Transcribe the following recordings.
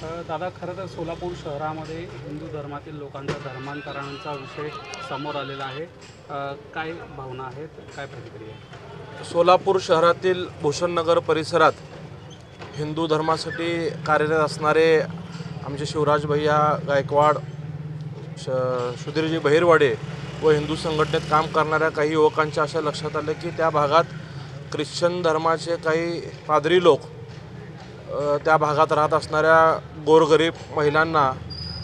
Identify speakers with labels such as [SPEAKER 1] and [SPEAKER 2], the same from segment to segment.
[SPEAKER 1] दादा, खरं तर सोलापूर शहरामध्ये हिंदू धर्मातील लोकांचा धर्मांतरणाचा विषय समोर आलेला आहे. काय भावना आहेत, काय प्रतिक्रिया आहे?
[SPEAKER 2] सोलापूर शहरातील भूषणनगर परिसरात हिंदू धर्मासाठी कार्यरत असणारे आमचे शिवराज भैया गायकवाड, सुधीरजी बहिरवाडे व हिंदू संघटनेत काम करणाऱ्या काही युवकांच्या अशा लक्षात आले की त्या भागात ख्रिश्चन धर्माचे काही पादरी लोक त्या भागात राहत असणाऱ्या गोरगरीब महिलांना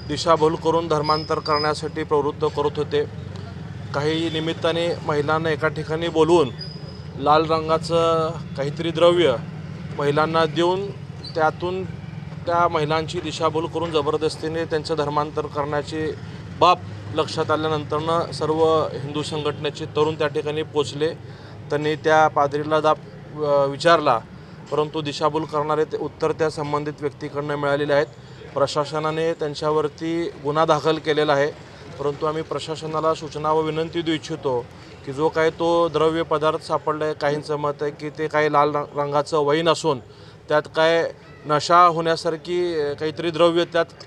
[SPEAKER 2] दिशाभूल करून धर्मांतर करण्यासाठी प्रवृत्त करत होते। काही निमित्ताने महिलांना एका ठिकाणी बोलवून लाल रंगाचं काहीतरी द्रव्य महिलांना देऊन त्यातून त्या महिलांची दिशाभूल करून जबरदस्तीने त्यांचं धर्मांतर करण्याची बाब लक्षात आल्यानंतरनं सर्व हिंदू संघटनेचे तरुण त्या ठिकाणी पोचले। त्यांनी त्या पादरीला विचारला, परंतु दिशाभूल करणारे उत्तर त्या संबंधित व्यक्तीकडनं मिळालेले आहेत। प्रशासनाने त्यांच्यावरती गुन्हा दाखल केलेला आहे, परंतु आम्ही प्रशासनाला सूचना व विनंती देऊ इच्छितो की जो काय तो द्रव्य पदार्थ सापडला आहे, काहींचं मत आहे की ते काही लाल रंगाचं वाईन असून त्यात काय नशा होण्यासारखी काहीतरी द्रव्य त्यात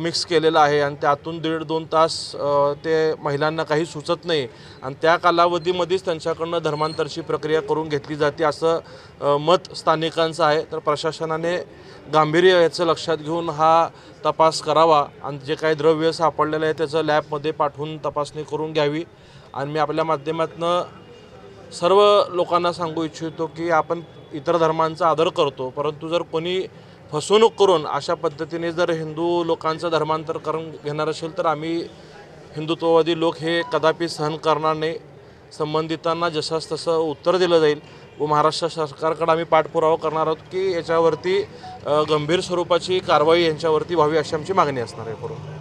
[SPEAKER 2] मिक्स केलेलं आहे आणि त्यातून 1.5-2 तास ते महिलांना काही सुचत नाही आणि त्या कालावधीमध्येच त्यांच्याकडनं धर्मांतरची प्रक्रिया करून घेतली जाते असं मत स्थानिकांचं आहे। तर प्रशासनाने गांभीर्य याचं लक्षात घेऊन हा तपास करावा आणि जे काही द्रव्य सापडलेलं आहे त्याचं लॅबमध्ये पाठवून तपासणी करून घ्यावी। आणि मी आपल्या माध्यमातून सर्व लोकांना सांगू इच्छितो की आपण इतर धर्मांचा आदर करतो, परंतु जर कोणी फसवणूक करून अशा पद्धतीने जर हिंदू लोकांचं धर्मांतर करून घेणार असेल तर आम्ही हिंदुत्ववादी लोक हे कदापि सहन करणार नाही। संबंधितांना जसंच तसं उत्तर दिलं जाईल व महाराष्ट्र सरकारकडे आम्ही पाठपुरावा करणार आहोत की याच्यावरती गंभीर स्वरूपाची कारवाई यांच्यावरती व्हावी अशी आमची मागणी असणार आहे।